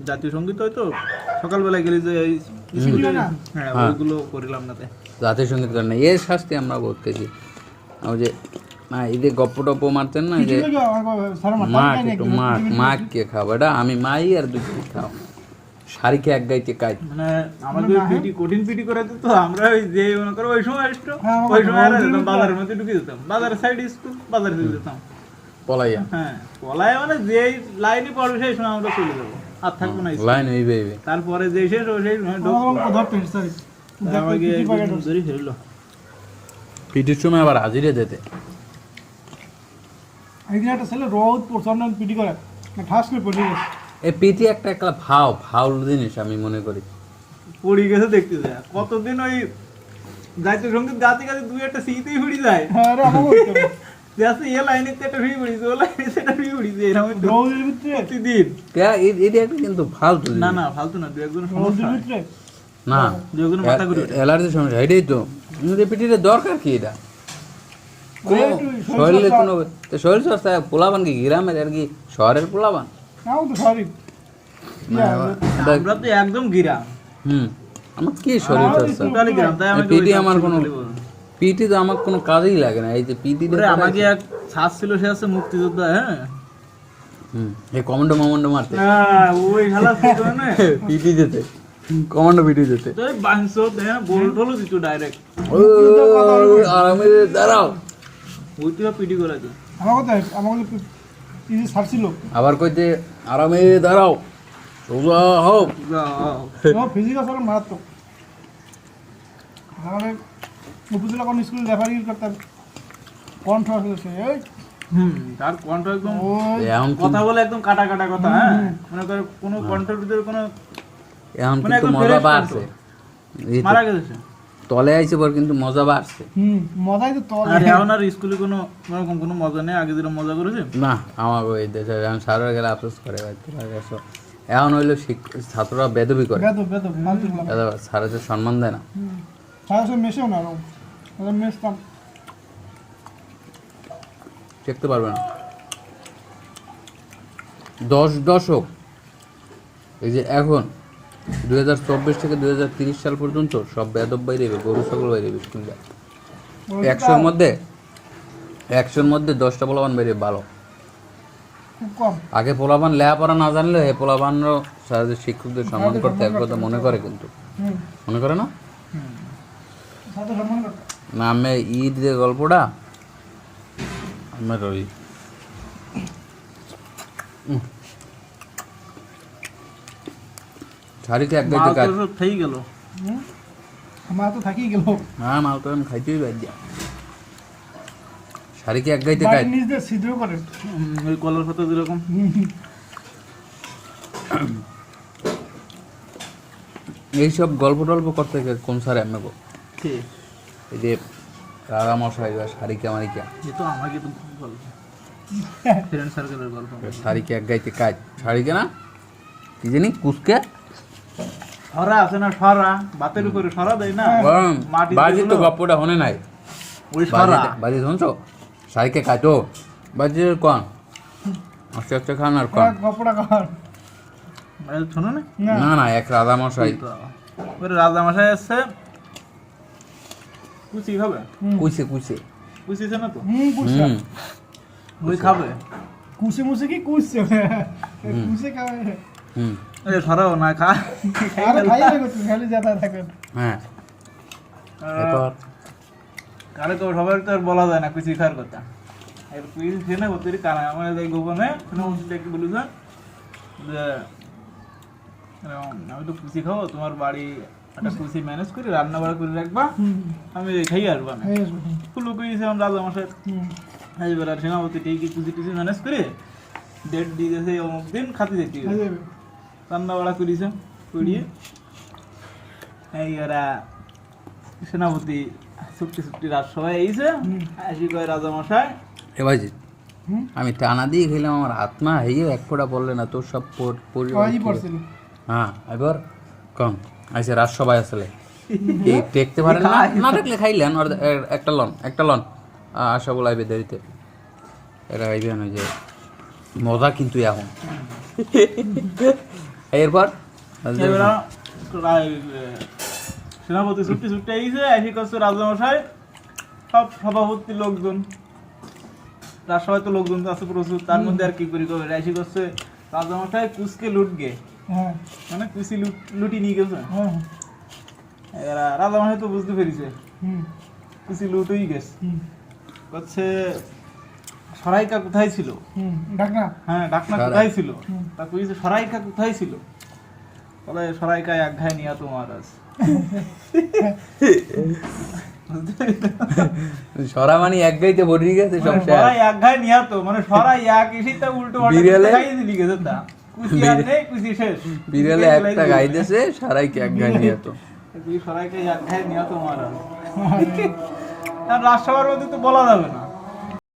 জাতীয় সঙ্গীত হয়তো সকালবেলা গেলে যে হ্যাঁ ওইগুলো করিলাম না। জাতীয় সঙ্গীত করেন না, এর শাস্তি আমরা করতেছি। ওই যে এদের গপ্প টপ্প মারতেন না, যে মাক কে খাও এটা, আমি মাই আর দুই খাও শাড়িকে এক গাইতে কাজ। মানে আমাদের পিটি কঠিন পিটি করাতে তো আমরা ওই যে মনে করো ওই সময় আসতো, ওই সময় বাজারের মধ্যে ঢুকে যেতাম, বাজারের সাইডে স্কুল, বাজারে চলে যেতাম পলাইয়া। হ্যাঁ পলাইয়া মানে যে লাইনে পড়বে সেই সময় আমরা চলে যাবো, আর থাকবো না লাইন হইবে। তারপরে যে শেষ সেই সময় আমাকে ধরে ফেললো। পিটির সময় আবার হাজিরে যেতে একটা ছেলে রোদ প্রচন্ড পিটি করে ঠাস করে পড়ে গেছে। এই পিটি একটা একটা ফাউল জিনিস আমি মনে করি। পড়ে গেছে দেখতে যায় কতদিন ওই জাতীয় সঙ্গীত গাতে গাতে দুই একটা সিতেই ফুড়ি যায়। যাচ্ছে এ লাইনে একটা ফ্রি পড়িছে, ও লাইনে সেটা ফ্রি পড়িছে, এরকম প্রতিদিন। এটা একটা কিন্তু ফালতু না না ফালতু না, দু একজন সমস্যা না, দু একজন মাথা ঘুরে অ্যালার্জির সমস্যা, এটাই তো। পিটির দরকার কি এটা? শরীরে কোনো শরীর চর্চা পোলাবান কি গ্রামের আর কি শহরের পোলাবান? আমরা তো একদম গিরা। আমার কি শরীর চর্চা? পিটি আমার কোনো পিটি তো আমার কোনো কাজেই লাগে না। এই যে পিটি আমাকে এক ছাত্র ছিল, সে আছে মুক্তিযোদ্ধা। হ্যাঁ এই কমান্ডো মামান্ডো মারতে ওই খেলা পিটি যেতে, কমান্ডো পিটি যেতে বল দিত ডাইরেক্ট আরামে দাঁড়াও, ওইটা পিটি করা দিত। আবার কইতে আরামে দাঁড়াও, সোজা হও। ফিজিক্যাল মারাত্মক। উপজেলা কোন স্কুল রেফারি করতাম, কণ্ঠ আসলে সে তার কণ্ঠ একদম কথা বলে একদম কাটা কাটা কথা। হ্যাঁ মনে করে কোনো কণ্ঠের ভিতরে কোনো এখন কিন্তু মজা বাড়ছে, মারা গেছে তলে আইছে পর কিন্তু মজা বাড়ছে। মজাই তো তলে। আর এখন আর স্কুলে কোনো এরকম কোনো মজা নেই, আগে যেরকম মজা করেছে না। আমার ওই দেশে এখন সারা গেলে আফসোস করে, এখন হইলো ছাত্ররা বেদবি করে, স্যারদের সম্মান দেয় না। মেশেও না মেশতাম দেখতে পারবে না। 10 দশক এই যে এখন 2024 থেকে 2030 সাল পর্যন্ত সব বেদব বাইরে, গরু ছাগল বাইরে স্কুল যায়। 100-র মধ্যে 10টা পোলাবান বাইরে ভালো। আগে পোলাবান লেখাপড়া না জানলে এই পোলাবানও সারাদের শিক্ষকদের সম্মান করতে এক কথা মনে করে, কিন্তু মনে করে না। না আমি ঈদ যে গল্পটা আমার ওই শাড়িতে এক গাইতে কাজ થઈ গেল, আমার তো থাকি গেল। হ্যাঁ মাল তো আমি খাইতেই বাদ দিয়া। শাড়িকে এক গাইতে কাজ নিজে সিদ্ধ করে ওই কলার পাতা যেরকম। এইসব গল্প টল্প করতে কোন স্যার এমনি গো? ঠিক এই যে রাধা মশাই বা শাড়িকে আমারিকা, এ তো আমাকে তো গল্প ফ্রেন্ড সার্কেলের গল্প। শাড়িকে এক গাইতে কাজ, শাড়িকে না কি জানি কুসকে সরা আছে না, সরা বাতের উপরে সরা দেয় না, বাজি তো গপ্পটা হনে নাই। ওই সরা বাজি শুনছো? শাড়িকে কাটো বাজি কোন আস্তে আস্তে খান আর কোন গপড়া কর শোনো না। না না এক রাধা মশাই, ওই রাজা মশাই আসছে কুচি খাবে, কুইছে কুইছে কুচিছে না তো কুচা ওই খাবে কুচে মুছে কি কুচছে কুচে খাবে। এই সরাও না খা আরে খাই না তুই খালি যাতা থাকেন। হ্যাঁ এরপর কারে তো সবার তো আর বলা যায় না কুচি খাওয়ার কথা। এর কুইল খেয়ে ওদের কানা আমার এই গোপনে একটু বলি যে আমি তো কুচি খাবো, তোমার বাড়ি একটা কুচি ম্যানেজ করে রান্না বাড়া করে রাখবা, আমি খাইয়ে আসবো না। ফুলু করেছে আমার রাজা মশাই, এবার আর সেনাপতি ঠিকই কুচি টুচি ম্যানেজ করে ডেট দিয়ে দিয়েছে, অমুক দিন খাতে যেতে রান্না বাড়া করেছে করিয়ে এই ওরা সেনাপতি ছুটি ছুটি রাত সবাই এইছে আসি কয় রাজা মশাই এ ভাইজি আমি টানা দিয়ে খেলাম, আমার আত্মা হেয়ে এক ফোঁটা বললে না তোর সব হ্যাঁ এবার কম আইসে রাত সবাই আসলে দেখতে পারেন না, না দেখলে খাইলেন একটা লন আশা বলাইবে দেরিতে এরা খাইবেন। ওই যে মজা কিন্তু এখন এরপর এবার সেনাপতি ছুটতে ছুটতে আইছে, এসে করছে রাজামশাই সব সভাপতি লোকজন, রাজসভায় তো লোকজন তো আছে প্রচুর, তার মধ্যে আর কি করি কবে এসে করছে রাজামশাই কুচকে লুটগে, হ্যাঁ মানে কুচি লুটি নিয়ে গেছে। হ্যাঁ এবার রাজামশাই তো বুঝতে পেরেছে হুম কুচি লুট হয়ে গেছে, হুম হচ্ছে সরাইকা কোথায় ছিল, হুম ডাক না হ্যাঁ ডাকনা কোথায় ছিল, তা কইছে সরাইকা কোথায় ছিল, বলে সরাইকা এক ঘায়ে নিয়া তো মহারাজ। সরা মানে এক গাইতে ভরি গেছে সব মানে শেষ। সরাই এক ঘায়ে নিয়া তো, মানে সরাই এক এসেই তা উল্টো পাল্টা বিড়ালে- খাইয়ে দিলি গেছে তা, কুচি আর নেই, কুচি শেষ। বিড়ালে একটা গাইতেছে সারাইকে এক গাই নিয়ে তো তুই সরাইকে এক ঘায়ে নিয়া তো মহারাজ। আর রাজসভার মধ্যে তো বলা যাবে না,